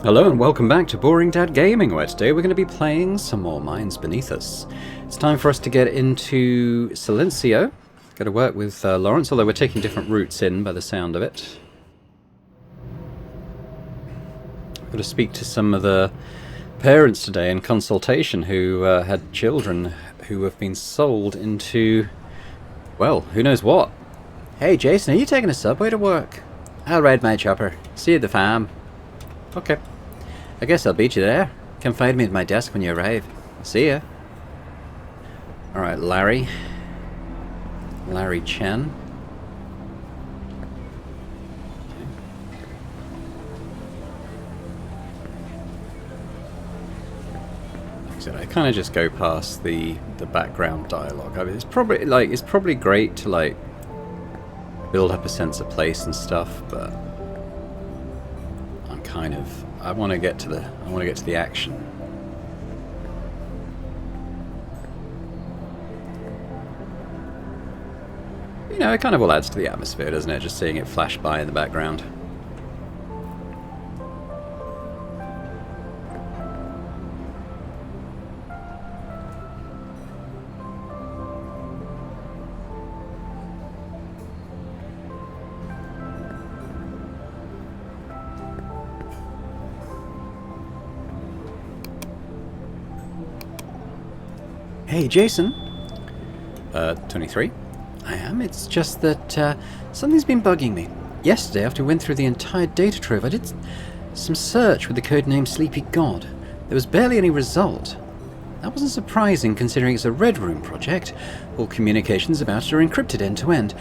Hello and welcome back to Boring Dad Gaming, where today we're going to be playing some more Minds Beneath Us. It's time for us to get into Silencio. Got to work with Lawrence, although we're taking different routes in by the sound of it. Got to speak to some of the parents today in consultation who had children who have been sold into, well, who knows what. Hey Jason, are you taking a subway to work? I'll ride my chopper. See you at the farm. Okay. I guess I'll beat you there. Come find me at my desk when you arrive. See ya. Alright, Larry. Larry Chen. Like I said, I kind of just go past the background dialogue. I mean, it's probably great to build up a sense of place and stuff, but I want to get to the action. You know, it kind of all adds to the atmosphere, doesn't it? Just seeing it flash by in the background. Hey, Jason. 23? I am. It's just that something's been bugging me. Yesterday, after we went through the entire data trove, I did some search with the codename Sleepy God. There was barely any result. That wasn't surprising, considering it's a Red Room project. All communications about it are encrypted end-to-end.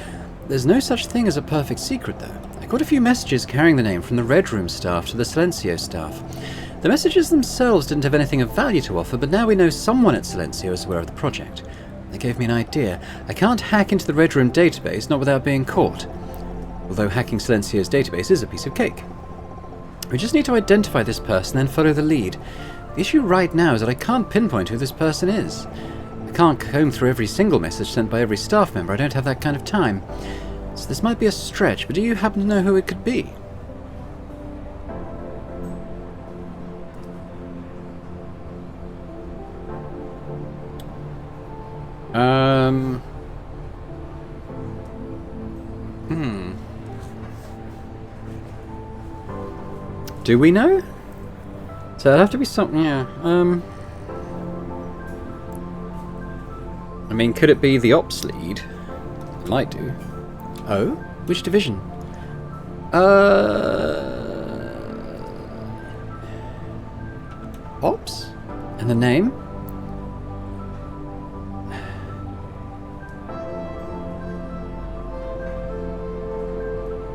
There's no such thing as a perfect secret, though. I got a few messages carrying the name from the Red Room staff to the Silencio staff. The messages themselves didn't have anything of value to offer, but now we know someone at Silencio is aware of the project. They gave me an idea. I can't hack into the Red Room database, not without being caught. Although hacking Silencio's database is a piece of cake. We just need to identify this person, then follow the lead. The issue right now is that I can't pinpoint who this person is. I can't comb through every single message sent by every staff member. I don't have that kind of time. So this might be a stretch, but do you happen to know who it could be? Do we know? So it'd have to be something, yeah. I mean, could it be the ops lead? It might do. Oh? Which division? Ops? And the name?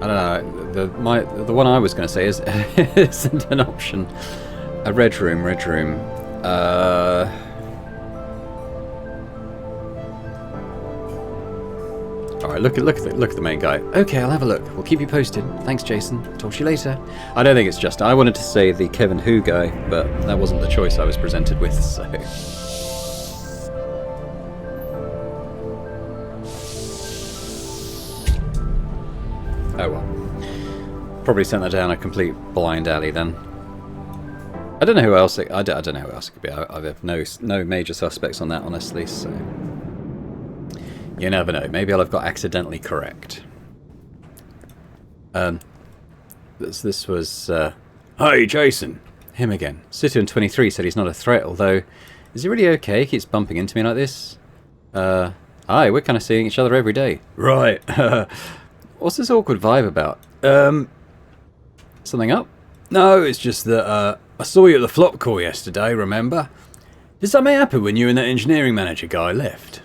I don't know. The one I was going to say is isn't an option. A red room. All right, look at the main guy. Okay, I'll have a look. We'll keep you posted. Thanks, Jason. Talk to you later. I don't think it's just. I wanted to say the Kevin Hu guy, but that wasn't the choice I was presented with. So. Oh well. Probably sent that down a complete blind alley then. I don't know who else I don't know who else it could be. I have no major suspects on that, honestly, so you never know. Maybe I'll have got accidentally correct. This was Hey Jason. Him again. Citizen23 said he's not a threat, although is he really okay? He keeps bumping into me like this. Hi, we're kind of seeing each other every day. Right. What's this awkward vibe about? Something up? No, it's just that I saw you at the flop call yesterday, remember? Did something happen when you and that engineering manager guy left?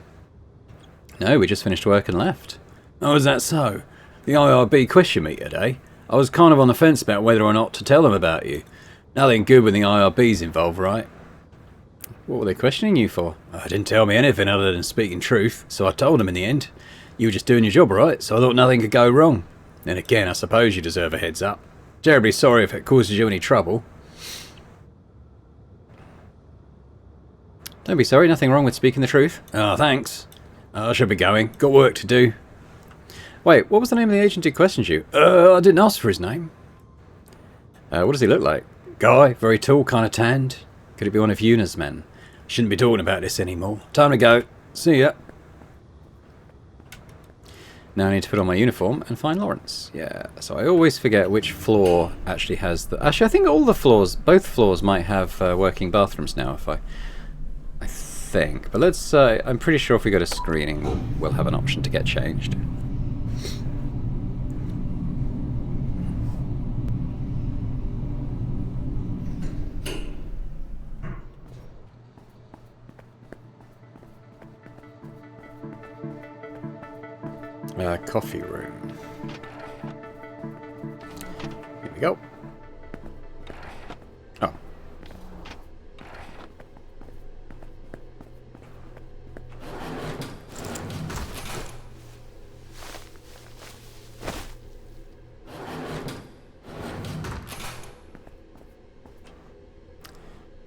No, we just finished work and left. Oh, is that so? The IRB questioned me today. I was kind of on the fence about whether or not to tell them about you. Nothing good when the IRB's involved, right? What were they questioning you for? I didn't tell me anything other than speaking truth, so I told them in the end. You were just doing your job, right? So I thought nothing could go wrong. Then again, I suppose you deserve a heads up. Terribly sorry if it causes you any trouble. Don't be sorry, nothing wrong with speaking the truth. Oh, thanks. I should be going. Got work to do. Wait, what was the name of the agent who questioned you? I didn't ask for his name. What does he look like? guy, very tall, kind of tanned. Could it be one of Yuna's men? Shouldn't be talking about this anymore. Time to go. See ya. Now I need to put on my uniform and find Lawrence. Yeah, so I always forget which floor actually has the... Actually, I think all the floors, both floors might have working bathrooms now, if I think. But let's... I'm pretty sure if we go to screening, we'll have an option to get changed. Coffee room. Here we go. Oh.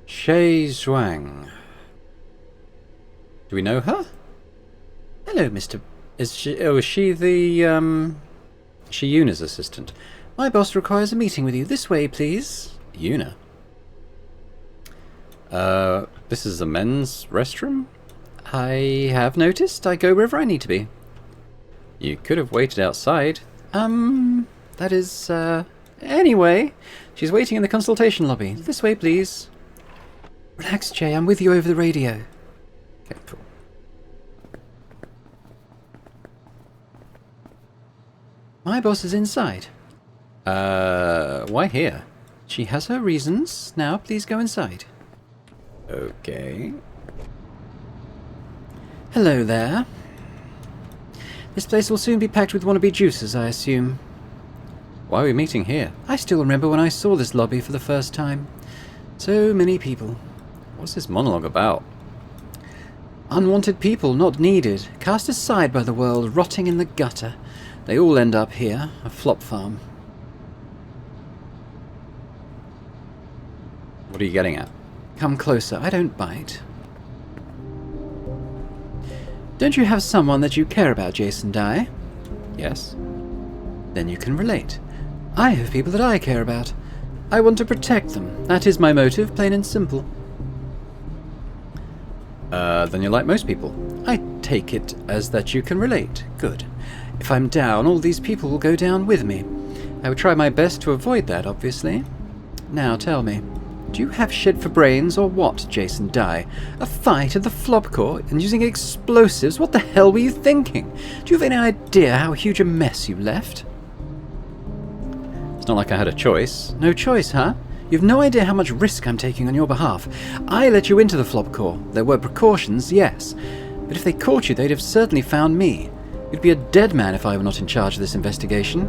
Shay Zhuang. Do we know her? Hello, Mr. Is she the, is she Yuna's assistant? My boss requires a meeting with you. This way, please. Yuna? This is a men's restroom? I have noticed. I go wherever I need to be. You could have waited outside. That is, anyway. She's waiting in the consultation lobby. This way, please. Relax, Jay. I'm with you over the radio. Okay, cool. My boss is inside. Why here? She has her reasons. Now, please go inside. Okay. Hello there. This place will soon be packed with wannabe juicers, I assume. Why are we meeting here? I still remember when I saw this lobby for the first time. So many people. What's this monologue about? Unwanted people, not needed. Cast aside by the world, rotting in the gutter. They all end up here, a flop farm. What are you getting at? Come closer, I don't bite. Don't you have someone that you care about, Jason Dye? Yes. Then you can relate. I have people that I care about. I want to protect them. That is my motive, plain and simple. Then you're like most people. I take it as that you can relate. Good. If I'm down, all these people will go down with me. I would try my best to avoid that, obviously. Now tell me, do you have shit for brains or what, Jason Dye? A fight at the Flopcore and using explosives? What the hell were you thinking? Do you have any idea how huge a mess you left? It's not like I had a choice. No choice, huh? You've no idea how much risk I'm taking on your behalf. I let you into the Flopcore. There were precautions, yes. But if they caught you, they'd have certainly found me. You'd be a dead man if I were not in charge of this investigation.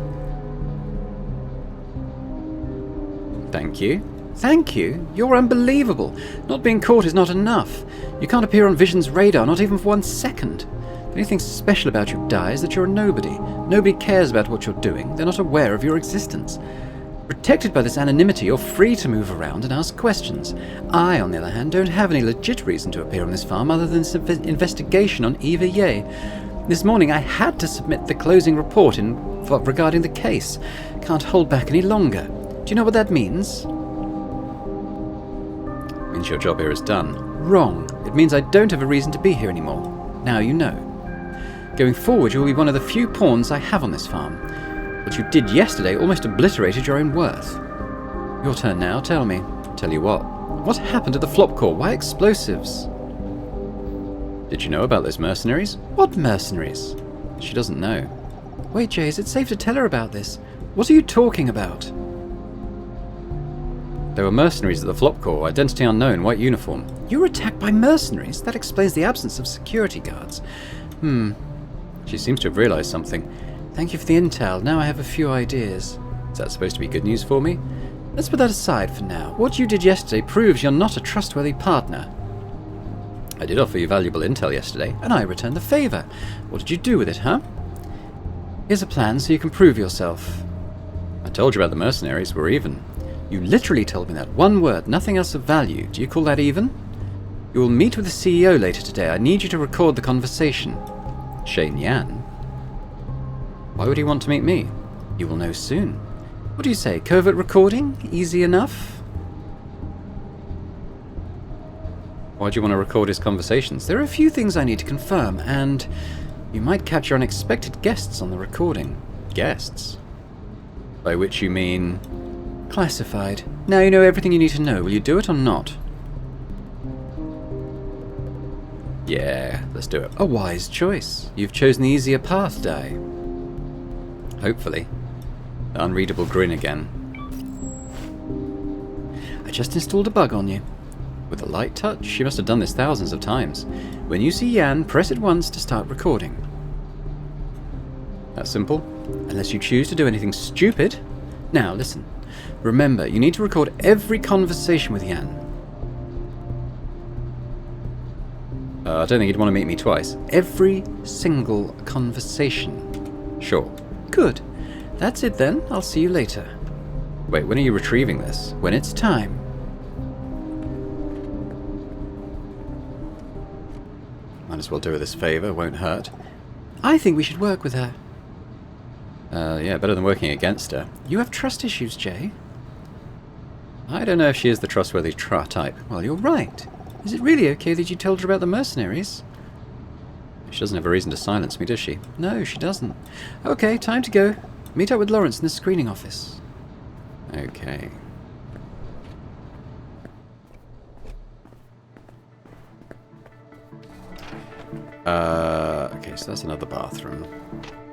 Thank you. Thank you? You're unbelievable. Not being caught is not enough. You can't appear on Vision's radar, not even for 1 second. The only thing special about you, Dye, is that you're a nobody. Nobody cares about what you're doing. They're not aware of your existence. Protected by this anonymity, you're free to move around and ask questions. I, on the other hand, don't have any legit reason to appear on this farm other than this investigation on Eva Ye. This morning I had to submit the closing report regarding the case. Can't hold back any longer. Do you know what that means? It means your job here is done. Wrong. It means I don't have a reason to be here anymore. Now you know. Going forward, you will be one of the few pawns I have on this farm. What you did yesterday almost obliterated your own worth. Your turn now, tell me. Tell you what. What happened at the Flopcore? Why explosives? Did you know about those mercenaries? What mercenaries? She doesn't know. Wait, Jay, is it safe to tell her about this? What are you talking about? There were mercenaries at the Flopcore, identity unknown, white uniform. You were attacked by mercenaries? That explains the absence of security guards. She seems to have realized something. Thank you for the intel. Now I have a few ideas. Is that supposed to be good news for me? Let's put that aside for now. What you did yesterday proves you're not a trustworthy partner. I did offer you valuable intel yesterday, and I returned the favor. What did you do with it, huh? Here's a plan so you can prove yourself. I told you about the mercenaries. We're even. You literally told me that. One word, nothing else of value. Do you call that even? You will meet with the CEO later today. I need you to record the conversation. Shane Yan? Why would he want to meet me? You will know soon. What do you say, covert recording? Easy enough? Why do you want to record his conversations? There are a few things I need to confirm, and you might capture unexpected guests on the recording. Guests? By which you mean... Classified. Now you know everything you need to know. Will you do it or not? Yeah, let's do it. A wise choice. You've chosen the easier path, Dai. Hopefully. The unreadable grin again. I just installed a bug on you. With a light touch, you must have done this thousands of times. When you see Yan, press it once to start recording. That's simple. Unless you choose to do anything stupid. Now, listen. Remember, you need to record every conversation with Yan. I don't think you'd want to meet me twice. Every single conversation. Sure. Good. That's it then. I'll see you later. Wait, when are you retrieving this? When it's time. Might as well do her this favour, won't hurt. I think we should work with her. Yeah, better than working against her. You have trust issues, Jay. I don't know if she is the trustworthy type. Well, you're right. Is it really okay that you told her about the mercenaries? She doesn't have a reason to silence me, does she? No, she doesn't. Okay, time to go. Meet up with Lawrence in the screening office. Okay. Okay, so that's another bathroom.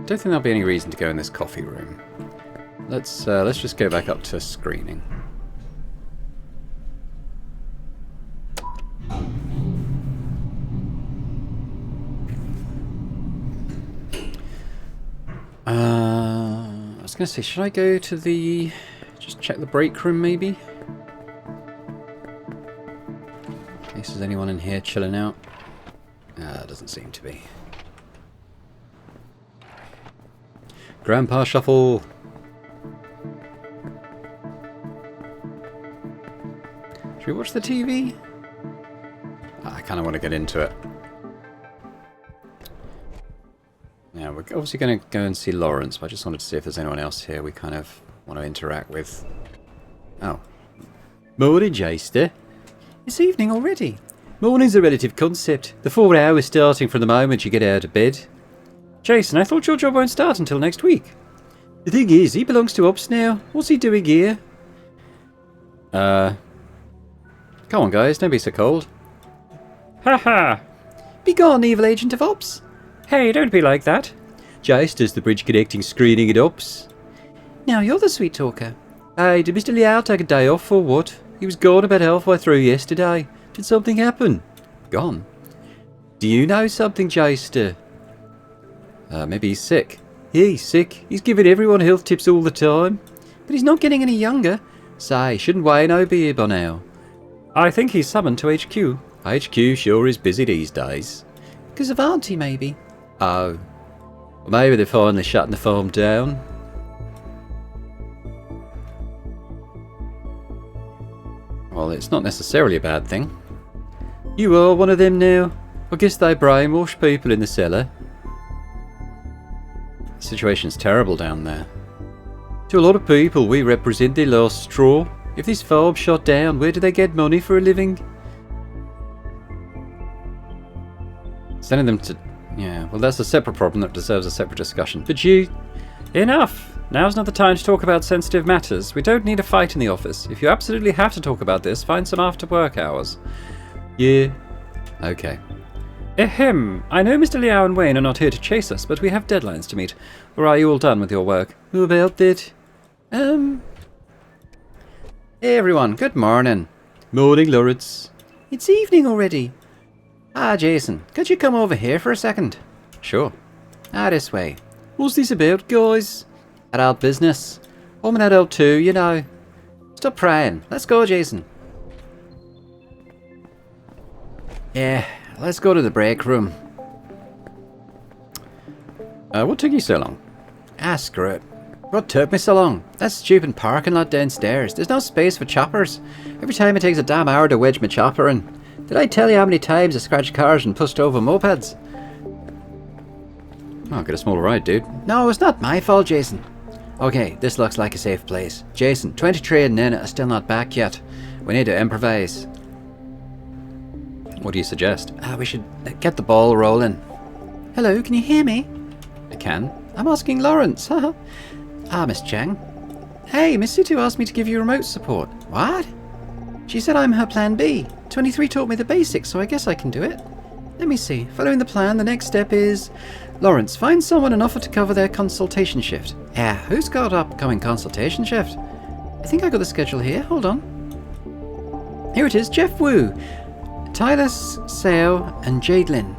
Don't think there'll be any reason to go in this coffee room. Let's just go back up to screening. I was going to say, should I go to the... just check the break room, maybe? In case there's anyone in here chilling out. Doesn't seem to be. Grandpa Shuffle! Should we watch the TV? I kind of want to get into it. Now, we're obviously going to go and see Lawrence, but I just wanted to see if there's anyone else here we kind of want to interact with. Oh. Morning, Jayster. It's evening already. Morning's a relative concept. The 4 hours starting from the moment you get out of bed. Jason, I thought your job won't start until next week. The thing is, he belongs to Ops now. What's he doing here? Come on, guys, don't be so cold. Ha! Be gone, evil agent of Ops. Hey, don't be like that. Jace does the bridge connecting screening at Ops. Now you're the sweet talker. Hey, did Mr. Liao take a day off or what? He was gone about halfway through yesterday. Did something happen? Gone? Do you know something, Jace? Maybe he's sick. Yeah, he's sick. He's giving everyone health tips all the time. But he's not getting any younger. Say, shouldn't Wayno be here by now? I think he's summoned to HQ. HQ sure is busy these days. Because of Auntie, maybe. Oh. Well, maybe they're finally shutting the farm down. Well, it's not necessarily a bad thing. You are one of them now. I guess they brainwash people in the cellar. The situation's terrible down there. To a lot of people, we represent their last straw. If this farm's shut down, where do they get money for a living? Sending them to... yeah, well, that's a separate problem that deserves a separate discussion. But you... Enough! Now's not the time to talk about sensitive matters. We don't need a fight in the office. If you absolutely have to talk about this, find some after-work hours. Yeah. Okay. Ahem. I know Mr. Liao and Wayne are not here to chase us, but we have deadlines to meet. Or are you all done with your work? Who about that? Hey everyone, good morning. Morning, Lawrence. It's evening already. Jason, could you come over here for a second? Sure. This way. What's this about, guys? Adult business. I'm an adult too, you know. Stop praying. Let's go, Jason. Yeah, let's go to the break room. What took you so long? Screw it. What took me so long? That stupid parking lot downstairs. There's no space for choppers. Every time it takes a damn hour to wedge my chopper in. Did I tell you how many times I scratched cars and pushed over mopeds? Oh, get a smaller ride, dude. No, it's not my fault, Jason. Okay, this looks like a safe place. Jason, 23 and Nana are still not back yet. We need to improvise. What do you suggest? We should get the ball rolling. Hello, can you hear me? I can. I'm asking Lawrence. Miss Chang. Hey, Miss Situ asked me to give you remote support. What? She said I'm her plan B. 23 taught me the basics, so I guess I can do it. Let me see. Following the plan, the next step is... Lawrence, find someone and offer to cover their consultation shift. Yeah, who's got upcoming consultation shift? I think I got the schedule here. Hold on. Here it is. Jeff Wu, Tyler Seo, and Jade Lin.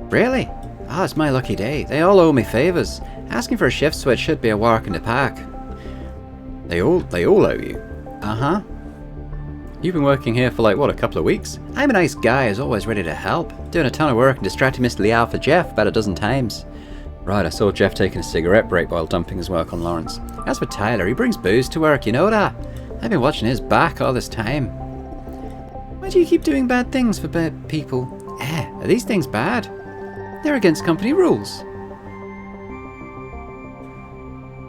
Really? It's my lucky day. They all owe me favours. Asking for a shift switch should be a walk in the park. They all owe you? Uh-huh. You've been working here for like, what, a couple of weeks? I'm a nice guy who's always ready to help. Doing a ton of work and distracting Mr. Liao for Jeff about a dozen times. Right, I saw Jeff taking a cigarette break while dumping his work on Lawrence. As for Tyler, he brings booze to work, you know that? I've been watching his back all this time. Why do you keep doing bad things for bad people? Are these things bad? They're against company rules.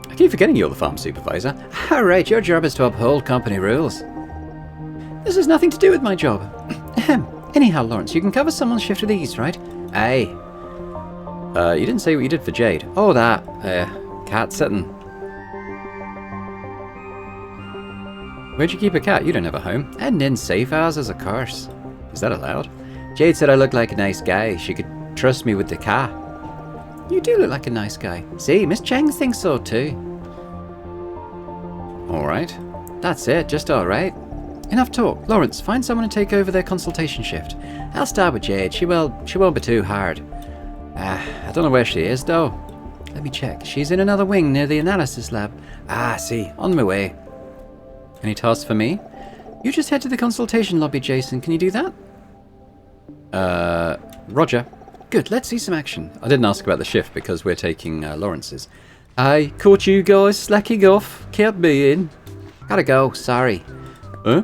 I keep forgetting you're the farm supervisor. Right, your job is to uphold company rules. This has nothing to do with my job. Anyhow, Lawrence, you can cover someone's shift with ease, right? Aye. You didn't say what you did for Jade. Oh, that. Cat sitting. Where'd you keep a cat? You don't have a home. And in safe hours as a curse. Is that allowed? Jade said I looked like a nice guy. She could trust me with the cat. You do look like a nice guy. See, Miss Chang thinks so too. Alright. That's it, just alright. Enough talk. Lawrence, find someone to take over their consultation shift. I'll start with Jade. She won't be too hard. I don't know where she is, though. Let me check. She's in another wing near the analysis lab. See. On my way. Any tasks for me? You just head to the consultation lobby, Jason. Can you do that? Roger. Good, let's see some action. I didn't ask about the shift because we're taking Lawrence's. I caught you guys slacking off. Kept me in. Gotta go, sorry. Huh?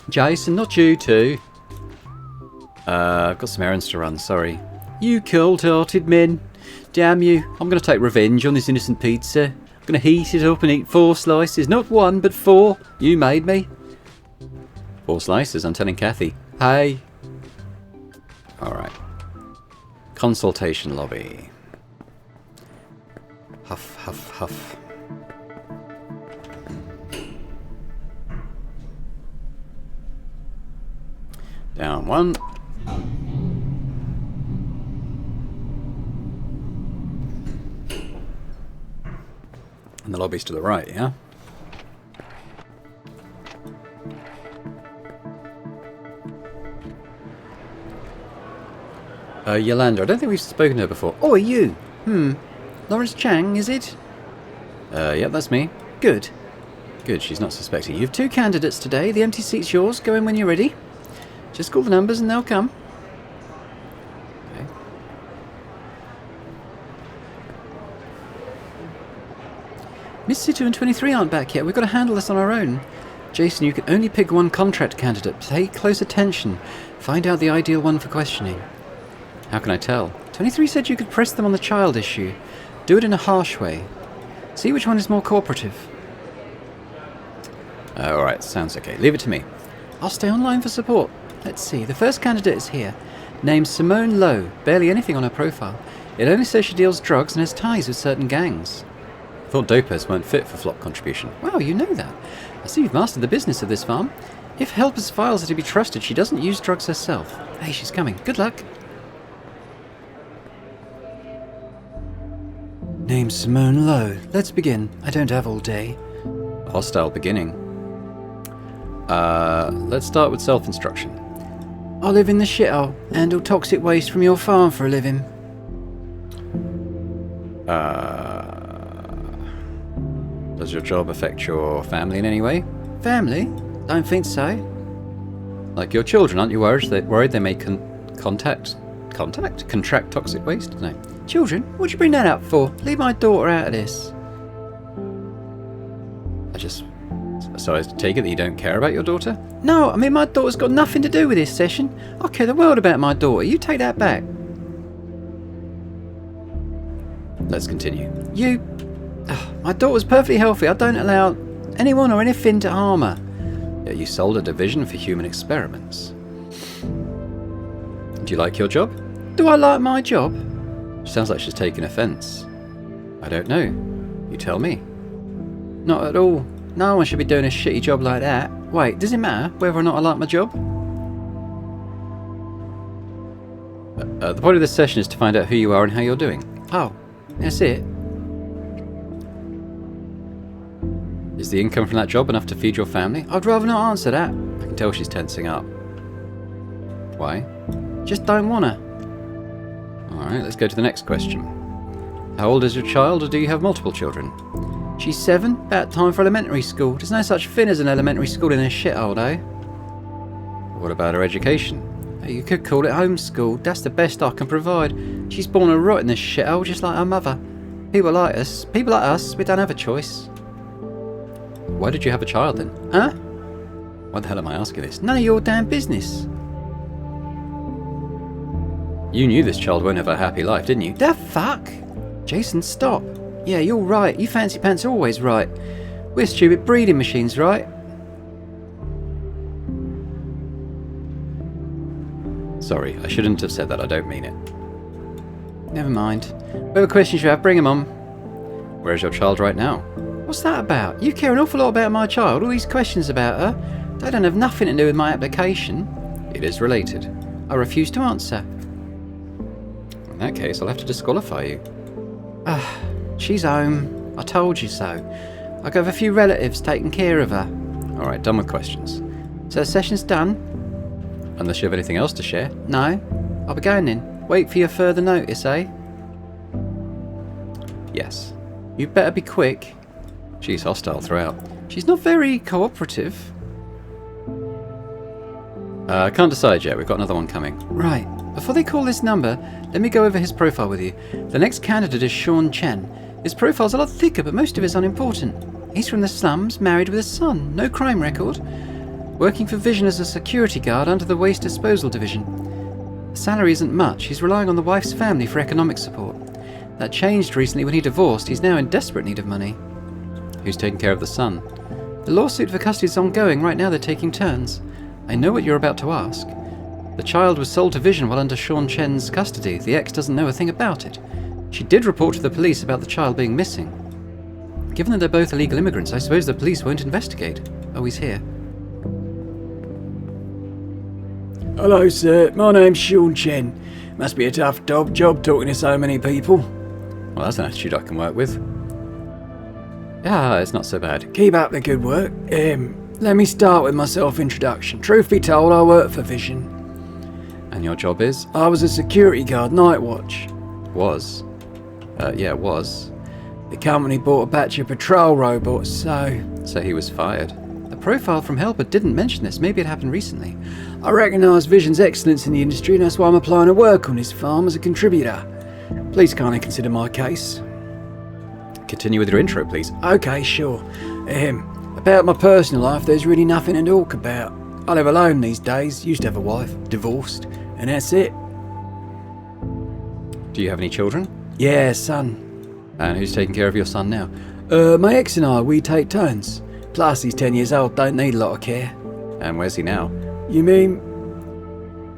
Jason, not you too. I've got some errands to run, sorry. You cold-hearted men. Damn you, I'm going to take revenge on this innocent pizza. I'm going to heat it up and eat 4 slices. Not 1, but 4. You made me. 4 slices, I'm telling Kathy. Hey. Alright. Consultation lobby. Huff, huff, huff. Down 1. And the lobby's to the right, yeah? Yolanda, I don't think we've spoken to her before. Oh, are you? Lawrence Chang, is it? Yep, that's me. Good. Good, she's not suspecting. You have 2 candidates today. The empty seat's yours. Go in when you're ready. Just call the numbers and they'll come. Okay. Miss Situ and 23 aren't back yet. We've got to handle this on our own. Jason, you can only pick one contract candidate. Pay close attention. Find out the ideal one for questioning. How can I tell? 23 said you could press them on the child issue. Do it in a harsh way. See which one is more cooperative. Alright, sounds okay. Leave it to me. I'll stay online for support. Let's see. The first candidate is here. Named Simone Lowe. Barely anything on her profile. It only says she deals drugs and has ties with certain gangs. I thought dopers weren't fit for flop contribution. Wow, you know that. I see you've mastered the business of this farm. If helper's files are to be trusted, she doesn't use drugs herself. Hey, she's coming. Good luck. Name Simone Lowe. Let's begin. I don't have all day. Hostile beginning. Let's start with self-instruction. I live in the shithole. Handle toxic waste from your farm for a living. Does your job affect your family in any way? Family? Don't think so. Like your children, aren't you worried they may contract toxic waste? No. Children? What'd you bring that up for? Leave my daughter out of this. So I take it that you don't care about your daughter? No, I mean my daughter's got nothing to do with this session. I care the world about my daughter. You take that back. Let's continue. My daughter's perfectly healthy. I don't allow anyone or anything to harm her. Yeah, you sold a division for human experiments. you like your job? Do I like my job? Sounds like she's taking offence. I don't know. You tell me. Not at all. No one should be doing a shitty job like that. Wait, does it matter whether or not I like my job? The point of this session is to find out who you are and how you're doing. Oh, that's it. Is the income from that job enough to feed your family? I'd rather not answer that. I can tell she's tensing up. Why? Just don't wanna. Alright, let's go to the next question. How old is your child, or do you have multiple children? She's 7, about time for elementary school. There's no such thing as an elementary school in a shithole, though. What about her education? You could call it homeschool. That's the best I can provide. She's born and rot in this shithole, just like her mother. People like us, we don't have a choice. Why did you have a child then? Huh? Why the hell am I asking this? None of your damn business. You knew this child won't have a happy life, didn't you? The fuck? Jason, stop. Yeah, you're right. You fancy pants are always right. We're stupid breeding machines, right? Sorry, I shouldn't have said that. I don't mean it. Never mind. Whatever questions you have, bring them on. Where's your child right now? What's that about? You care an awful lot about my child. All these questions about her. They don't have nothing to do with my application. It is related. I refuse to answer. In that case, I'll have to disqualify you. She's home. I told you so. I have a few relatives taking care of her. Alright, done with questions. So the session's done? Unless you have anything else to share. No. I'll be going then. Wait for your further notice, eh? Yes. You better be quick. She's hostile throughout. She's not very cooperative. I can't decide yet. We've got another one coming. Right. Before they call this number, let me go over his profile with you. The next candidate is Sean Chen. His profile's a lot thicker, but most of it's unimportant. He's from the slums, married with a son, no crime record. Working for Vision as a security guard under the Waste Disposal Division. The salary isn't much. He's relying on the wife's family for economic support. That changed recently when he divorced. He's now in desperate need of money. Who's taking care of the son? The lawsuit for custody is ongoing. Right now they're taking turns. I know what you're about to ask. The child was sold to Vision while under Sean Chen's custody. The ex doesn't know a thing about it. She did report to the police about the child being missing. Given that they're both illegal immigrants, I suppose the police won't investigate. Oh, he's here. Hello, sir. My name's Sean Chen. Must be a tough job talking to so many people. Well, that's an attitude I can work with. Yeah, it's not so bad. Keep up the good work. Let me start with my self-introduction. Truth be told, I work for Vision. And your job is? I was a security guard, night watch. Was? Yeah, was. The company bought a batch of patrol robots, So he was fired. The profile from Helper didn't mention this. Maybe it happened recently. I recognise Vision's excellence in the industry, and that's why I'm applying to work on this farm as a contributor. Please kindly consider my case. Continue with your intro, please. Okay, sure. About my personal life, there's really nothing to talk about. I live alone these days. Used to have a wife, divorced, and that's it. Do you have any children? Yeah, son. And who's taking care of your son now? My ex and I, we take turns. Plus, he's 10 years old, don't need a lot of care. And where's he now? You mean?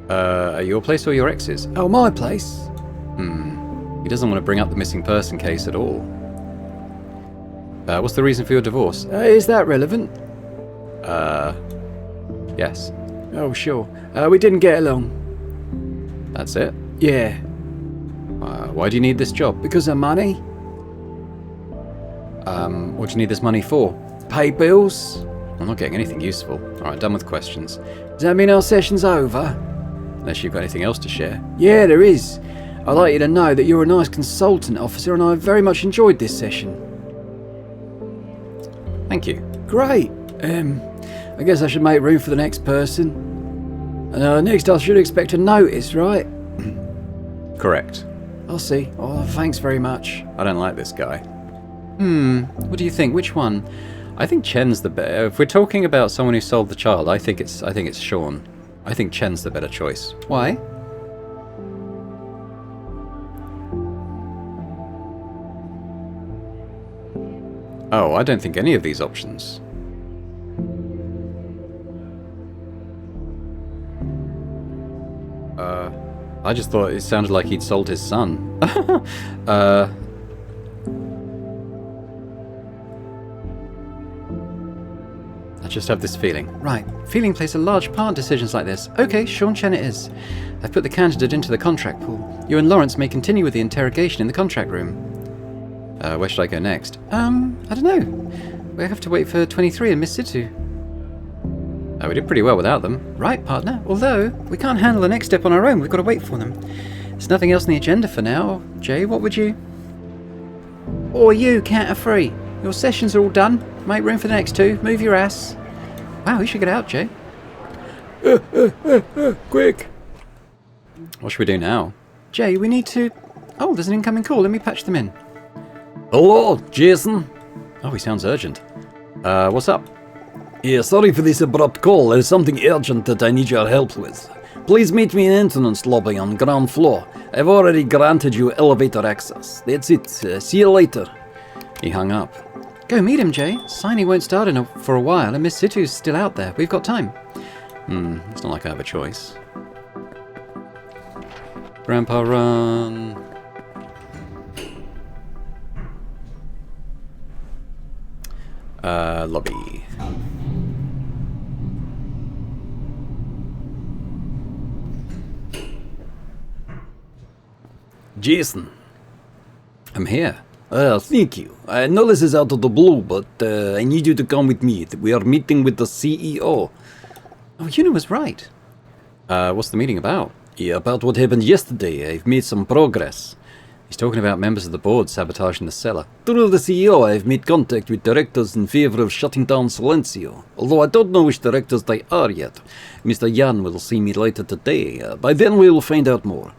At your place or your ex's? Oh, my place. He doesn't want to bring up the missing person case at all. What's the reason for your divorce? Is that relevant? Yes. Oh, sure. We didn't get along. That's it? Yeah. Why do you need this job? Because of money. What do you need this money for? Pay bills. I'm not getting anything useful. Alright, done with questions. Does that mean our session's over? Unless you've got anything else to share. Yeah, there is. I'd like you to know that you're a nice consultant officer and I very much enjoyed this session. Thank you. Great. I guess I should make room for the next person. Next I should expect a notice, right? Correct. I'll see. Oh, thanks very much. I don't like this guy. What do you think? Which one? I think Chen's the better. If we're talking about someone who sold the child, I think it's Sean. I think Chen's the better choice. Why? Oh, I don't think any of these options. I just thought it sounded like he'd sold his son. I just have this feeling. Right, feeling plays a large part in decisions like this. Okay, Sean Chen it is. I've put the candidate into the contract pool. You and Lawrence may continue with the interrogation in the contract room. Where should I go next? I don't know. We have to wait for 23 and Miss Situ. We did pretty well without them. Right, partner. Although, we can't handle the next step on our own. We've got to wait for them. There's nothing else on the agenda for now. Jay, what would you? Or you, canter free. Your sessions are all done. Make room for the next two. Move your ass. Wow, we should get out, Jay. Quick. What should we do now? Jay, we need to... Oh, there's an incoming call. Let me patch them in. Hello, Jason. Oh, he sounds urgent. What's up? Yeah, sorry for this abrupt call. There's something urgent that I need your help with. Please meet me in the entrance lobby on ground floor. I've already granted you elevator access. That's it. See you later. He hung up. Go meet him, Jay. Signing won't start for a while, and Miss Situ's still out there. We've got time. It's not like I have a choice. Grandpa run. Lobby. Jason. I'm here. Thank you. I know this is out of the blue, but I need you to come with me. We are meeting with the CEO. Oh, Yuna was right. What's the meeting about? Yeah, about what happened yesterday. I've made some progress. He's talking about members of the board sabotaging the cellar. Through the CEO, I've made contact with directors in favor of shutting down Silencio. Although I don't know which directors they are yet. Mr. Yan will see me later today. By then we will find out more.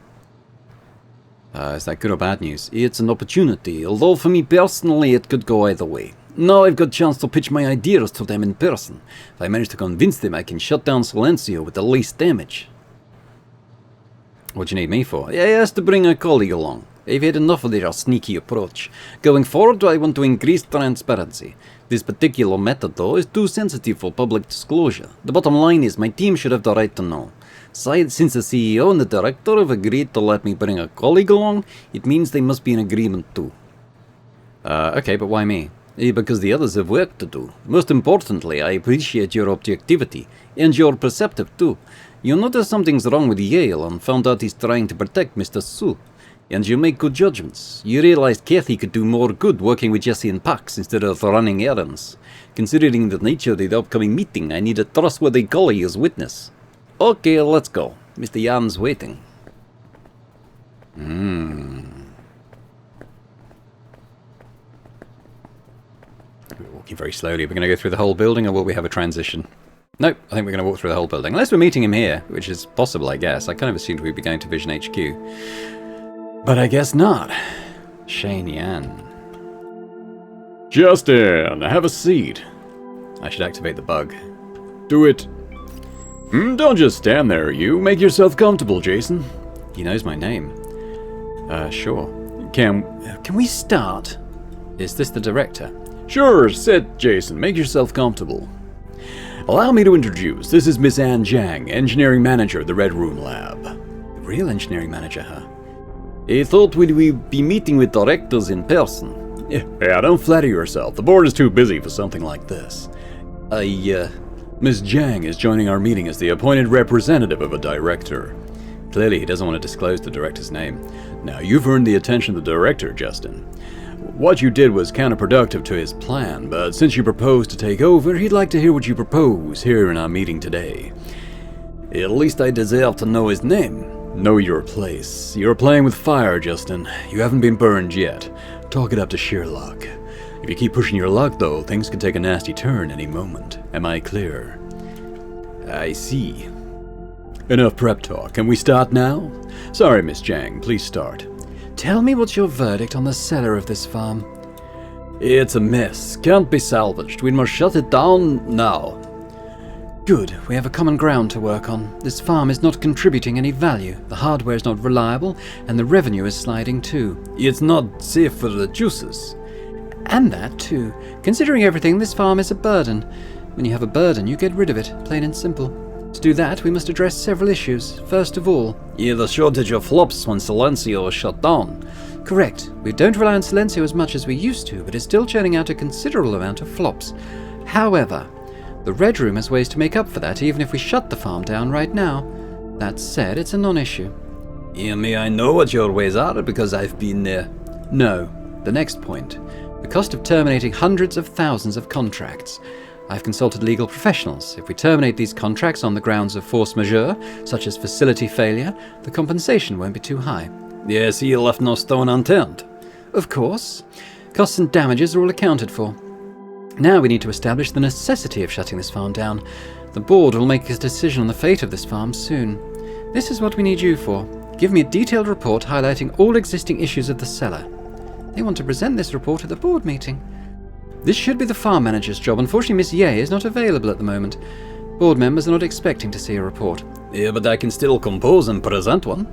Is that good or bad news? It's an opportunity, although for me personally it could go either way. Now I've got a chance to pitch my ideas to them in person. If I manage to convince them I can shut down Silencio with the least damage. What do you need me for? I asked to bring a colleague along. I've had enough of their sneaky approach. Going forward, I want to increase transparency. This particular method, though, is too sensitive for public disclosure. The bottom line is my team should have the right to know. Since the CEO and the director have agreed to let me bring a colleague along, it means they must be in agreement too. Okay, but why me? Because the others have work to do. Most importantly, I appreciate your objectivity, and you're perceptive too. You notice something's wrong with Yale and found out he's trying to protect Mr. Su. And you make good judgments. You realized Kathy could do more good working with Jesse and Pax instead of running errands. Considering the nature of the upcoming meeting, I need a trustworthy colleague as witness. Okay, let's go. Mr. Yan's waiting. We're walking very slowly. We're going to go through the whole building, or will we have a transition? Nope, I think we're going to walk through the whole building. Unless we're meeting him here, which is possible, I guess. I kind of assumed we'd be going to Vision HQ. But I guess not. Shane Yan. Justin, have a seat. I should activate the bug. Do it. Don't just stand there, you. Make yourself comfortable, Jason. He knows my name. Sure. Can we start? Is this the director? Sure, sit, Jason. Make yourself comfortable. Allow me to introduce. This is Miss Anne Zhang, Engineering Manager of the Red Room Lab. The real engineering manager, huh? I thought we'd be meeting with directors in person. Yeah, don't flatter yourself. The board is too busy for something like this. Miss Zhang is joining our meeting as the appointed representative of a director. Clearly, he doesn't want to disclose the director's name. Now, you've earned the attention of the director, Justin. What you did was counterproductive to his plan, but since you proposed to take over, he'd like to hear what you propose here in our meeting today. At least I deserve to know his name. Know your place. You're playing with fire, Justin. You haven't been burned yet. Talk it up to sheer luck. If you keep pushing your luck, though, things can take a nasty turn any moment. Am I clear? I see. Enough prep talk. Can we start now? Sorry, Miss Zhang. Please start. Tell me what's your verdict on the cellar of this farm? It's a mess. Can't be salvaged. We must shut it down now. Good. We have a common ground to work on. This farm is not contributing any value. The hardware is not reliable, and the revenue is sliding too. It's not safe for the juices. And that too. Considering everything, this farm is a burden. When you have a burden, you get rid of it, plain and simple. To do that, we must address several issues. First of all... Yeah, the shortage of flops when Silencio is shut down. Correct. We don't rely on Silencio as much as we used to, but it's still churning out a considerable amount of flops. However, the Red Room has ways to make up for that even if we shut the farm down right now. That said, it's a non-issue. Yeah, may I know what your ways are, because I've been there. No. The next point. The cost of terminating hundreds of thousands of contracts. I've consulted legal professionals. If we terminate these contracts on the grounds of force majeure, such as facility failure, the compensation won't be too high. Yes, you left no stone unturned. Of course. Costs and damages are all accounted for. Now we need to establish the necessity of shutting this farm down. The board will make a decision on the fate of this farm soon. This is what we need you for. Give me a detailed report highlighting all existing issues of the cellar. They want to present this report at the board meeting. This should be the farm manager's job. Unfortunately, Miss Ye is not available at the moment. Board members are not expecting to see a report. Yeah, but I can still compose and present one.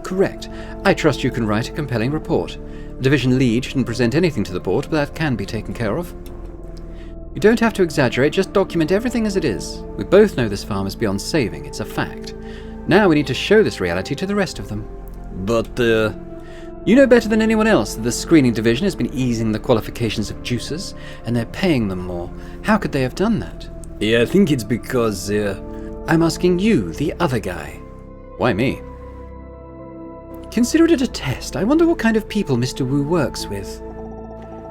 Correct. I trust you can write a compelling report. A division lead shouldn't present anything to the board, but that can be taken care of. You don't have to exaggerate, just document everything as it is. We both know this farm is beyond saving, it's a fact. Now we need to show this reality to the rest of them. But, You know better than anyone else that the screening division has been easing the qualifications of juicers, and they're paying them more. How could they have done that? Yeah, I think it's because, I'm asking you, the other guy. Why me? Consider it a test. I wonder what kind of people Mr. Wu works with.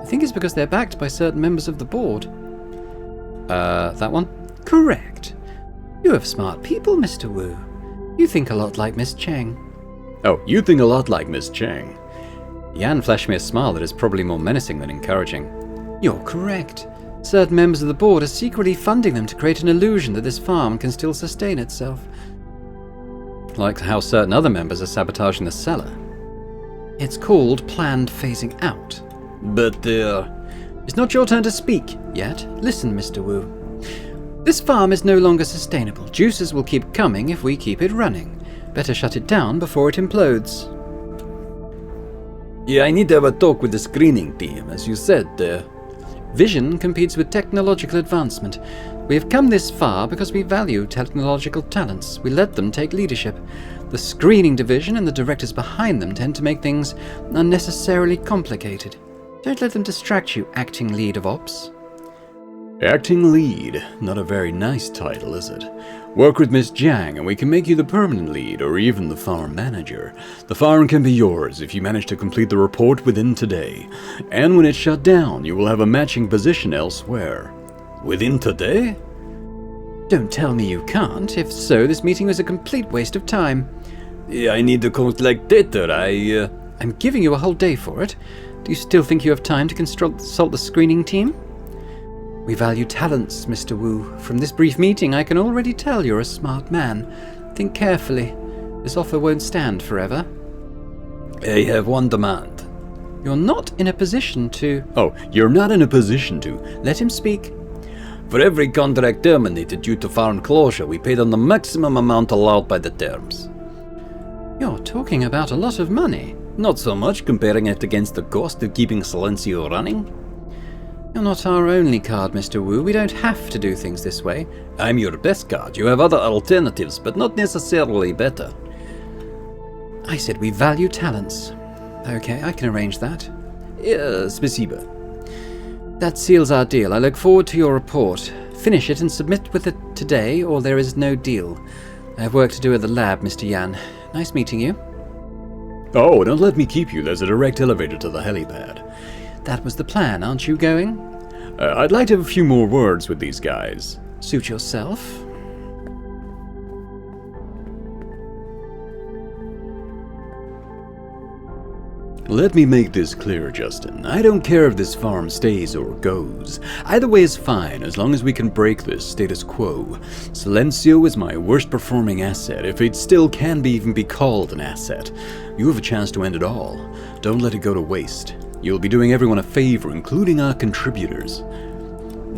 I think it's because they're backed by certain members of the board. That one? Correct. You have smart people, Mr. Wu. You think a lot like Miss Cheng. Oh, you think a lot like Miss Cheng. Yan flashed me a smile that is probably more menacing than encouraging. You're correct. Certain members of the board are secretly funding them to create an illusion that this farm can still sustain itself. Like how certain other members are sabotaging the cellar. It's called planned phasing out. But, It's not your turn to speak yet. Listen, Mr. Wu. This farm is no longer sustainable. Juices will keep coming if we keep it running. Better shut it down before it implodes. Yeah, I need to have a talk with the screening team, as you said. Vision competes with technological advancement. We have come this far because we value technological talents. We let them take leadership. The screening division and the directors behind them tend to make things unnecessarily complicated. Don't let them distract you, acting lead of ops. Acting lead. Not a very nice title, is it? Work with Miss Jiang and we can make you the permanent lead, or even the farm manager. The farm can be yours if you manage to complete the report within today. And when it's shut down, you will have a matching position elsewhere. Within today? Don't tell me you can't. If so, this meeting was a complete waste of time. Yeah, I need to collect data. I'm giving you a whole day for it. Do you still think you have time to consult the screening team? We value talents, Mr. Wu. From this brief meeting, I can already tell you're a smart man. Think carefully. This offer won't stand forever. I have one demand. You're not in a position to... Oh, you're not in a position to. Let him speak. For every contract terminated due to farm closure, we pay them the maximum amount allowed by the terms. You're talking about a lot of money. Not so much, comparing it against the cost of keeping Silencio running. You're not our only card, Mr. Wu. We don't have to do things this way. I'm your best card. You have other alternatives, but not necessarily better. I said we value talents. Okay, I can arrange that. Spasiba. That seals our deal. I look forward to your report. Finish it and submit with it today, or there is no deal. I have work to do at the lab, Mr. Yan. Nice meeting you. Oh, don't let me keep you. There's a direct elevator to the helipad. That was the plan. Aren't you going? I'd like to have a few more words with these guys. Suit yourself. Let me make this clear, Justin. I don't care if this farm stays or goes. Either way is fine, as long as we can break this status quo. Silencio is my worst performing asset, if it still can even be called an asset. You have a chance to end it all. Don't let it go to waste. You'll be doing everyone a favor, including our contributors.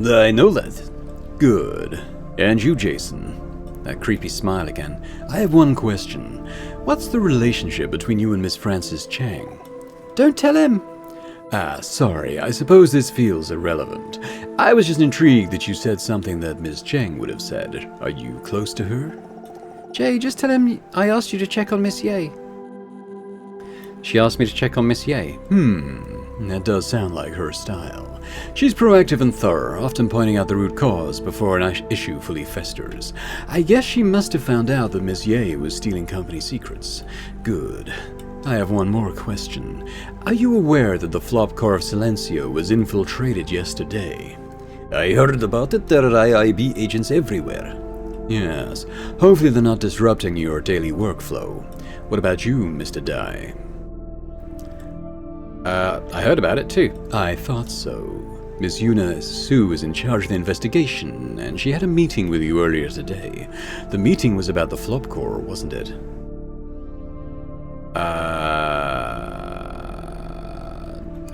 I know that. Good. And you, Jason. That creepy smile again. I have one question. What's the relationship between you and Miss Frances Chang? Don't tell him. Sorry, I suppose this feels irrelevant. I was just intrigued that you said something that Miss Cheng would have said. Are you close to her? Jay, just tell him I asked you to check on Miss Ye. She asked me to check on Miss Ye. That does sound like her style. She's proactive and thorough, often pointing out the root cause before an issue fully festers. I guess she must have found out that Miss Ye was stealing company secrets. Good. I have one more question. Are you aware that the flop car of Silencio was infiltrated yesterday? I heard about it. There are IIB agents everywhere. Yes. Hopefully they're not disrupting your daily workflow. What about you, Mr. Dai? I heard about it too. I thought so. Miss Yuna Su is in charge of the investigation, and she had a meeting with you earlier today. The meeting was about the flop core, wasn't it?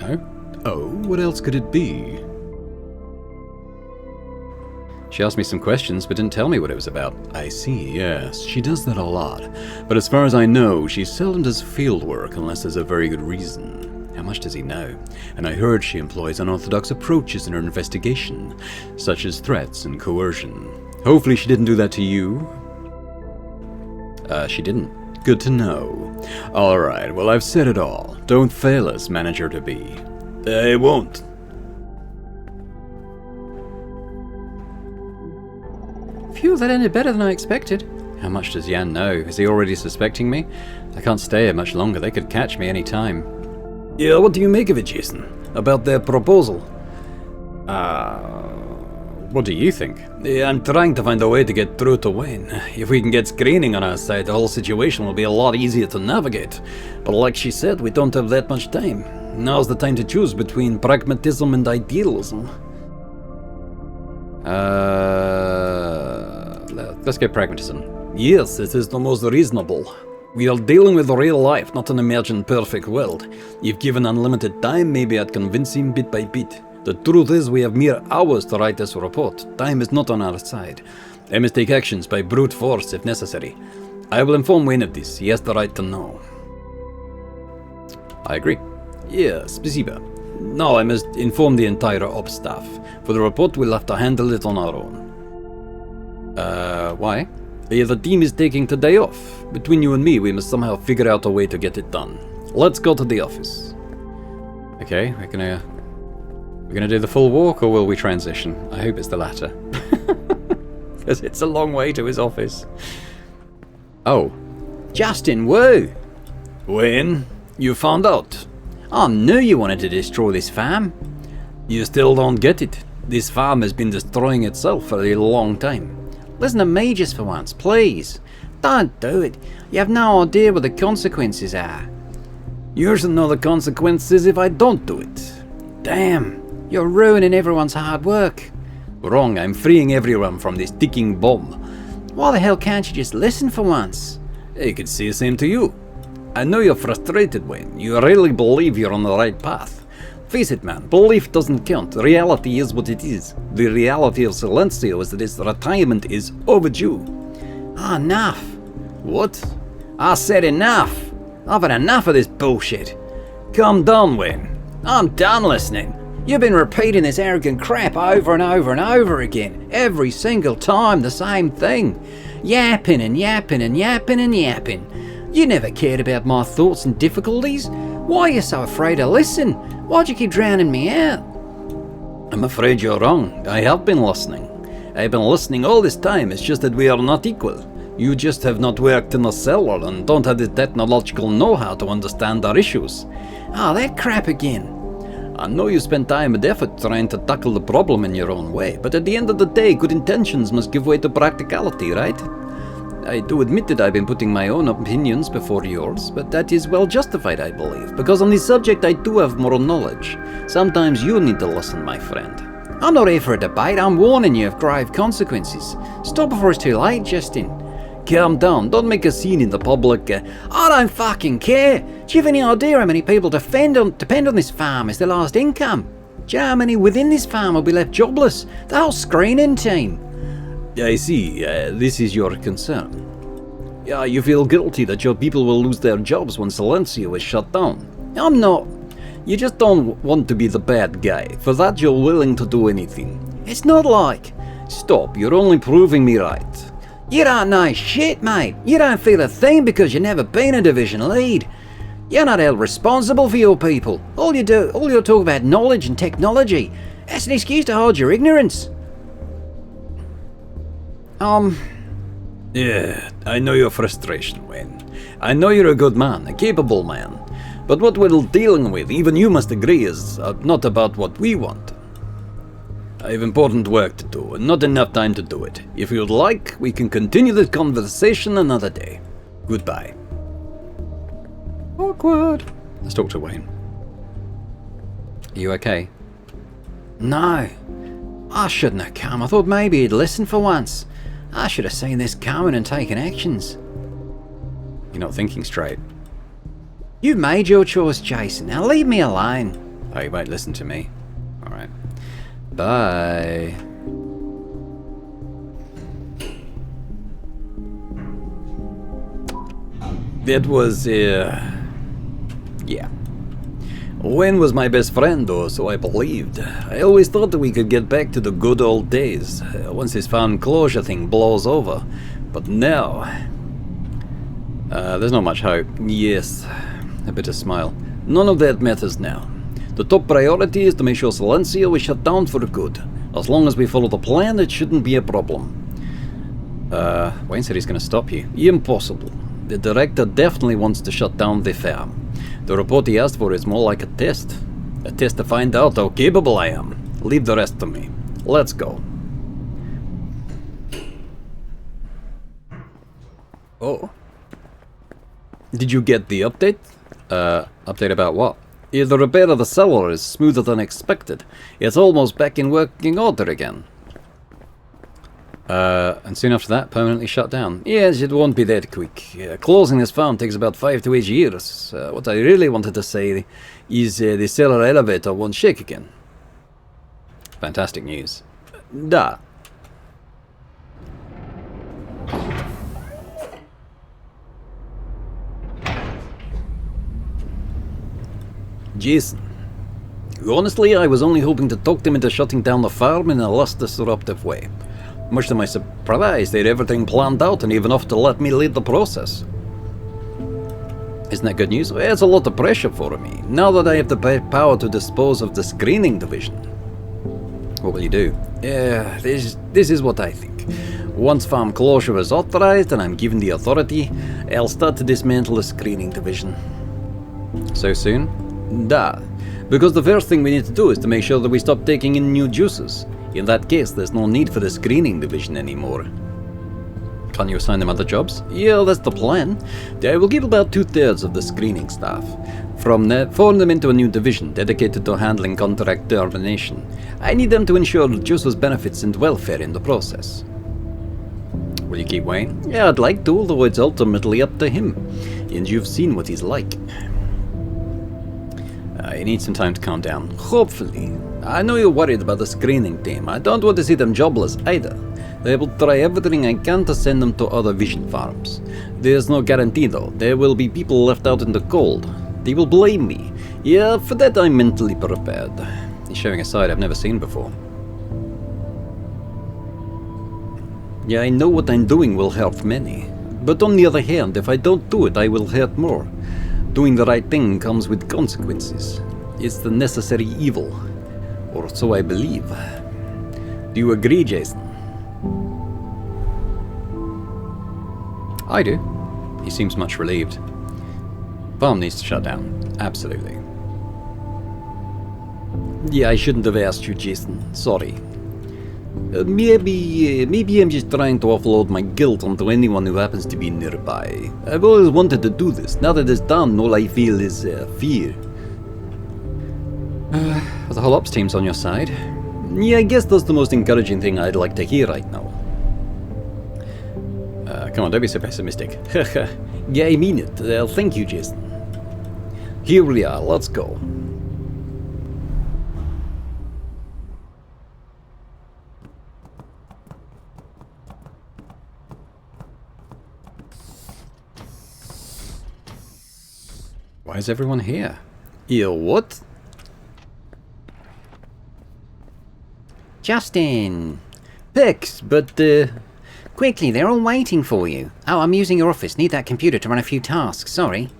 No? Oh, what else could it be? She asked me some questions, but didn't tell me what it was about. I see, yes. She does that a lot. But as far as I know, she seldom does field work unless there's a very good reason. How much does he know? And I heard she employs unorthodox approaches in her investigation, such as threats and coercion. Hopefully she didn't do that to you. She didn't. Good to know. Alright, well I've said it all. Don't fail us, manager-to-be. I won't. Phew, that ended better than I expected. How much does Yan know? Is he already suspecting me? I can't stay here much longer. They could catch me any time. Yeah, what do you make of it, Jason? About their proposal? What do you think? Yeah, I'm trying to find a way to get through to Wayne. If we can get screening on our side, the whole situation will be a lot easier to navigate. But like she said, we don't have that much time. Now's the time to choose between pragmatism and idealism. Let's go pragmatism. Yes, it is the most reasonable. We are dealing with real life, not an imagined perfect world. If given unlimited time, maybe I'd convince him bit by bit. The truth is, we have mere hours to write this report. Time is not on our side. I must take actions by brute force if necessary. I will inform Wayne of this. He has the right to know. I agree. Yeah, spasiba. Now I must inform the entire ops staff. For the report, we'll have to handle it on our own. Why? The team is taking today off. Between you and me, we must somehow figure out a way to get it done. Let's go to the office. Okay, we're gonna do the full walk, or will we transition? I hope it's the latter. Because it's a long way to his office. Oh. Justin, woo! Wayne, you found out. I knew you wanted to destroy this farm. You still don't get it. This farm has been destroying itself for a long time. Listen to me just for once, please. Don't do it. You have no idea what the consequences are. You should know the consequences if I don't do it. Damn, you're ruining everyone's hard work. Wrong, I'm freeing everyone from this ticking bomb. Why the hell can't you just listen for once? I could say the same to you. I know you're frustrated, Wayne. You really believe you're on the right path. Face it, man, belief doesn't count. Reality is what it is. The reality of Silencio is that his retirement is overdue. Enough. What? I said enough. I've had enough of this bullshit. Calm down, Wayne. I'm done listening. You've been repeating this arrogant crap over and over and over again. Every single time the same thing. Yapping and yapping and yapping and yapping. You never cared about my thoughts and difficulties. Why are you so afraid to listen? Why'd you keep drowning me out? I'm afraid you're wrong. I have been listening. I've been listening all this time. It's just that we are not equal. You just have not worked in a cellar and don't have the technological know-how to understand our issues. Oh, that crap again. I know you spend time and effort trying to tackle the problem in your own way, but at the end of the day, good intentions must give way to practicality, right? I do admit that I've been putting my own opinions before yours, but that is well justified, I believe, because on this subject I do have more knowledge. Sometimes you need to listen, my friend. I'm not here for a debate. I'm warning you of grave consequences. Stop before it's too late, Justin. Calm down. Don't make a scene in the public. I don't fucking care. Do you have any idea how many people depend on this farm as their last income? Do you know how many within this farm will be left jobless? The whole screening team. I see. This is your concern. Yeah, you feel guilty that your people will lose their jobs when Silencio is shut down. I'm not. You just don't want to be the bad guy. For that you're willing to do anything. It's not like... Stop, you're only proving me right. You don't know shit, mate. You don't feel a thing because you've never been a division lead. You're not held responsible for your people. All you talk about knowledge and technology. That's an excuse to hide your ignorance. Yeah, I know your frustration, Wayne. I know you're a good man, a capable man. But what we're dealing with, even you must agree, is not about what we want. I have important work to do, and not enough time to do it. If you'd like, we can continue this conversation another day. Goodbye. Awkward. Let's talk to Wayne. Are you okay? No. I shouldn't have come. I thought maybe he'd listen for once. I should have seen this coming and taken actions. You're not thinking straight. You made your choice, Jason. Now leave me alone. Oh, you won't listen to me. Alright. Bye. That was, yeah. Wayne was my best friend, though, so I believed. I always thought that we could get back to the good old days, once this found closure thing blows over. But now... there's not much hope. Yes. A bitter smile. None of that matters now. The top priority is to make sure Silencio is shut down for good. As long as we follow the plan, it shouldn't be a problem. Wayne said he's going to stop you. Impossible. The director definitely wants to shut down the farm. The report he asked for is more like a test. A test to find out how capable I am. Leave the rest to me. Let's go. Oh. Did you get the update? Update about what? Yeah, the repair of the cellar is smoother than expected. It's almost back in working order again. And soon after that, permanently shut down. Yes, it won't be that quick. Closing this farm takes about 5 to 8 years. What I really wanted to say is the cellar elevator won't shake again. Fantastic news. Da. Jason. Honestly, I was only hoping to talk them into shutting down the farm in a less disruptive way. Much to my surprise, they had everything planned out and even offered to let me lead the process. Isn't that good news? It's a lot of pressure for me, now that I have the power to dispose of the screening division. What will you do? This is what I think. Once farm closure is authorized and I'm given the authority, I'll start to dismantle the screening division. So soon? Da. Because the first thing we need to do is to make sure that we stop taking in new juices. In that case, there's no need for the screening division anymore. Can't you assign them other jobs? Yeah, that's the plan. I will give about 2/3 of the screening staff. Form them into a new division dedicated to handling contract termination. I need them to ensure juice's benefits and welfare in the process. Will you keep Wayne? Yeah, I'd like to, although it's ultimately up to him. And you've seen what he's like. You need some time to calm down. Hopefully. I know you're worried about the screening team. I don't want to see them jobless either. I will try everything I can to send them to other vision farms. There's no guarantee though. There will be people left out in the cold. They will blame me. Yeah, for that I'm mentally prepared. He's showing a side I've never seen before. Yeah, I know what I'm doing will hurt many. But on the other hand, if I don't do it, I will hurt more. Doing the right thing comes with consequences. It's the necessary evil. Or so I believe. Do you agree, Jason? I do. He seems much relieved. Farm needs to shut down. Absolutely. Yeah, I shouldn't have asked you, Jason. Sorry. Maybe I'm just trying to offload my guilt onto anyone who happens to be nearby. I've always wanted to do this. Now that it's done, all I feel is fear. The whole ops team's on your side. Yeah, I guess that's the most encouraging thing I'd like to hear right now. Come on, don't be so pessimistic. Yeah, I mean it. Thank you, Jason. Here we are. Let's go. Why is everyone here? Yeah, what? Justin! Pex, but, Quickly, they're all waiting for you. Oh, I'm using your office. Need that computer to run a few tasks. Sorry.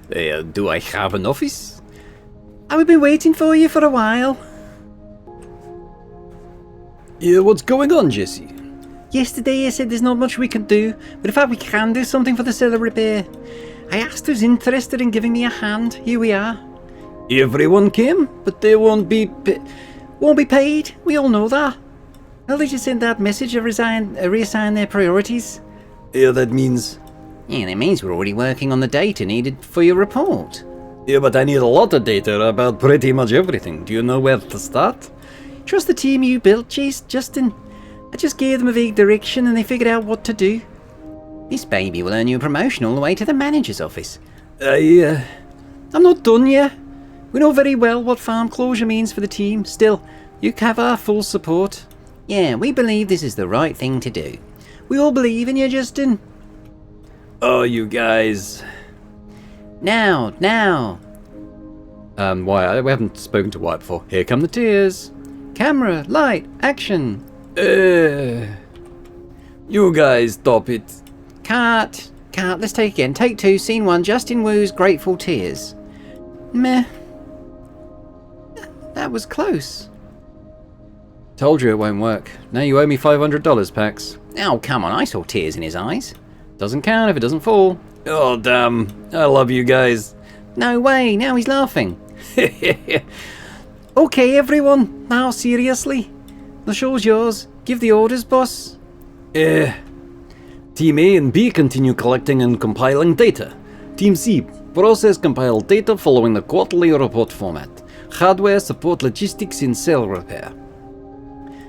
do I have an office? Oh, we've been waiting for you for a while. Yeah, what's going on, Jesse? Yesterday I said there's not much we can do, but in fact we can do something for the cellar repair. I asked who's interested in giving me a hand. Here we are. Everyone came, but they won't be paid. We all know that. Well, they just sent that message to reassign their priorities. Yeah, that means... Yeah, that means we're already working on the data needed for your report. Yeah, but I need a lot of data about pretty much everything. Do you know where to start? Trust the team you built, Justin. I just gave them a vague direction and they figured out what to do. This baby will earn you a promotion all the way to the manager's office. I'm not done yet. We know very well what farm closure means for the team. Still, you have our full support. Yeah, we believe this is the right thing to do. We all believe in you, Justin. Oh, you guys. Now. Wyatt, we haven't spoken to Wyatt before. Here come the tears. Camera, light, action. You guys stop it. Cut. Let's take again. Take 2, scene 1. Justin Wu's grateful tears. Meh. That was close. Told you it won't work. Now you owe me $500, Pax. Oh, come on. I saw tears in his eyes. Doesn't count if it doesn't fall. Oh, damn. I love you guys. No way. Now he's laughing. Okay, everyone. Now, seriously. The show's yours. Give the orders, boss. Team A and B continue collecting and compiling data. Team C, process compile data following the quarterly report format. Hardware support logistics in cell repair.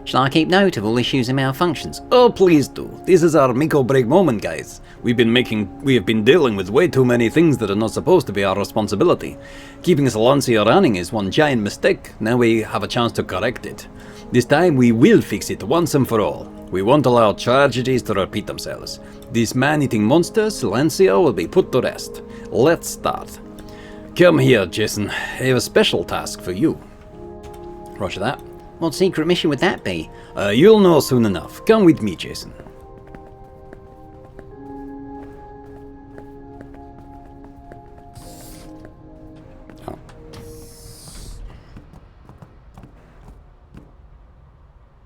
Shall I keep note of all issues and malfunctions? Oh, please do. This is our make or break moment, guys. We have been dealing with way too many things that are not supposed to be our responsibility. Keeping Silencia running is one giant mistake. Now we have a chance to correct it. This time we will fix it once and for all. We won't allow tragedies to repeat themselves. This man-eating monster, Silencia, will be put to rest. Let's start. Come here, Jason. I have a special task for you. Roger that. What secret mission would that be? You'll know soon enough. Come with me, Jason. Oh.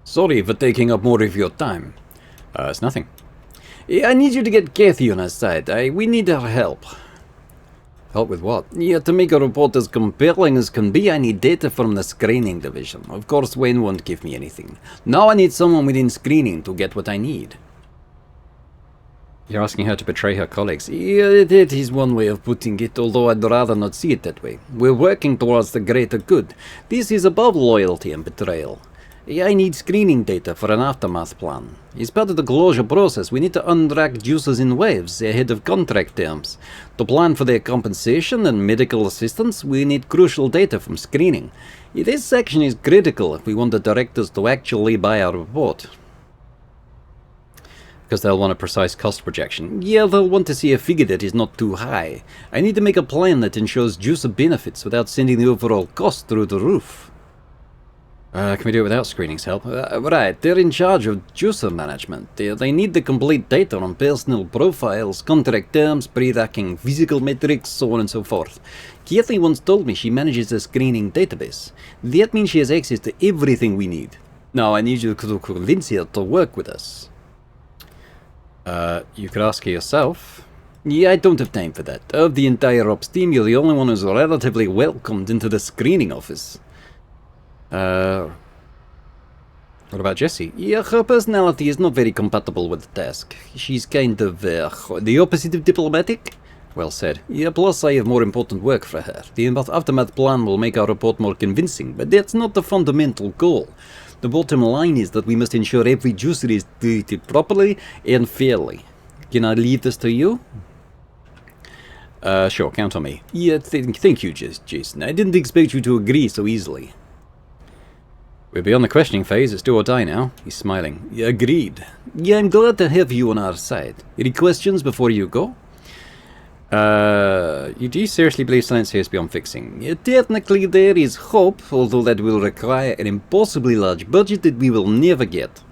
Sorry for taking up more of your time. It's nothing. I need you to get Kathy on our side. We need her help. Help with what? Yeah, to make a report as compelling as can be, I need data from the screening division. Of course, Wayne won't give me anything. Now I need someone within screening to get what I need. You're asking her to betray her colleagues. Yeah, that is one way of putting it, although I'd rather not see it that way. We're working towards the greater good. This is above loyalty and betrayal. I need screening data for an aftermath plan. As part of the closure process, we need to unrack juices in waves ahead of contract terms. To plan for their compensation and medical assistance, we need crucial data from screening. This section is critical if we want the directors to actually buy our report. Because they'll want a precise cost projection. Yeah, they'll want to see a figure that is not too high. I need to make a plan that ensures juicer benefits without sending the overall cost through the roof. Can we do it without screening's help? Right, they're in charge of juicer management. They need the complete data on personal profiles, contract terms, pre-racking physical metrics, so on and so forth. Kathy once told me she manages a screening database. That means she has access to everything we need. Now I need you to convince her to work with us. You could ask her yourself. Yeah, I don't have time for that. Of the entire ops team, you're the only one who's relatively welcomed into the screening office. What about Jessie? Yeah, her personality is not very compatible with the task. She's kind of, the opposite of diplomatic. Well said. Yeah, plus I have more important work for her. The aftermath plan will make our report more convincing, but that's not the fundamental goal. The bottom line is that we must ensure every juicer is treated properly and fairly. Can I leave this to you? Sure, count on me. Yeah, thank you, Jason. I didn't expect you to agree so easily. We're beyond the questioning phase, it's do or die now. He's smiling. Yeah, agreed. Yeah, I'm glad to have you on our side. Any questions before you go? You do seriously believe Silencio is beyond fixing? Technically there is hope, although that will require an impossibly large budget that we will never get.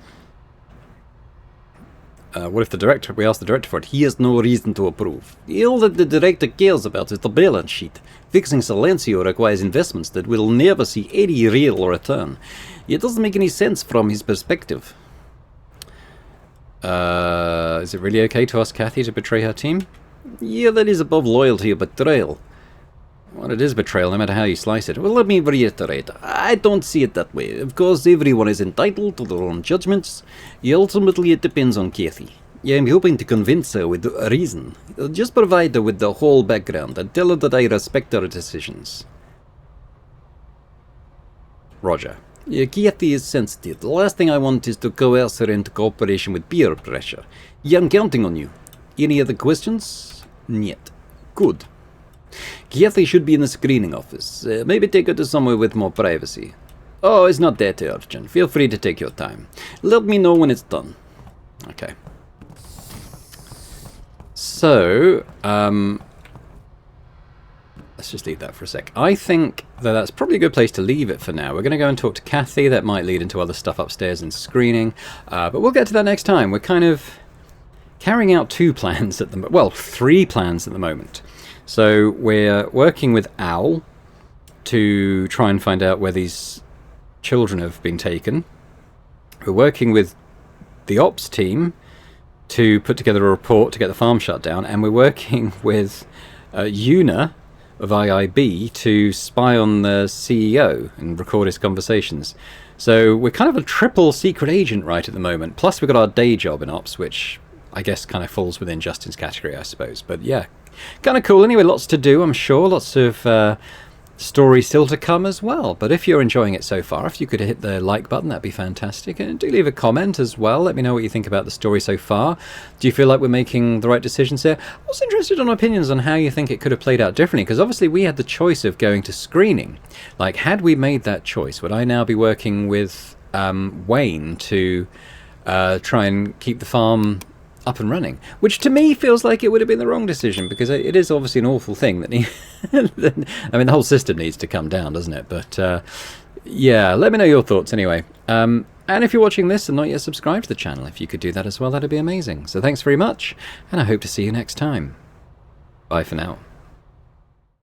What if the director, we ask the director for it? He has no reason to approve. All that the director cares about is the balance sheet. Fixing Silencio requires investments that will never see any real return. It doesn't make any sense from his perspective. Is it really okay to ask Kathy to betray her team? Yeah, that is above loyalty or betrayal. Well, it is betrayal, no matter how you slice it. Well, let me reiterate. I don't see it that way. Of course, everyone is entitled to their own judgments. Ultimately, it depends on Kathy. Yeah, I'm hoping to convince her with reason. Just provide her with the whole background and tell her that I respect her decisions. Roger. Yeah, Kathy is sensitive. The last thing I want is to coerce her into cooperation with peer pressure. Yeah, I'm counting on you. Any other questions? Niet. Good. Kathy should be in the screening office. Maybe take her to somewhere with more privacy. Oh, it's not that urgent. Feel free to take your time. Let me know when it's done. Okay. So, let's just leave that for a sec. I think that that's probably a good place to leave it for now. We're going to go and talk to Kathy. That might lead into other stuff upstairs in screening. But we'll get to that next time. We're kind of carrying out two plans at the moment. Well, three plans at the moment. So we're working with Al to try and find out where these children have been taken. We're working with the ops team to put together a report to get the farm shut down, and we're working with Una of IIB to spy on the CEO and record his conversations. So we're kind of a triple secret agent right at the moment. Plus we've got our day job in ops, which I guess kind of falls within Justin's category, I suppose. But yeah, kind of cool. Anyway, lots to do, I'm sure. Lots of story still to come as well. But if you're enjoying it so far, if you could hit the like button, that'd be fantastic. And do leave a comment as well. Let me know what you think about the story so far. Do you feel like we're making the right decisions here? I was interested in opinions on how you think it could have played out differently, because obviously we had the choice of going to screening. Like, had we made that choice, would I now be working with Wayne to try and keep the farm up and running, which to me feels like it would have been the wrong decision, because it is obviously an awful thing that I mean, the whole system needs to come down, doesn't it? But yeah, let me know your thoughts anyway. And if you're watching this and not yet subscribed to the channel, if you could do that as well, that'd be amazing. So thanks very much, and I hope to see you next time. Bye for now.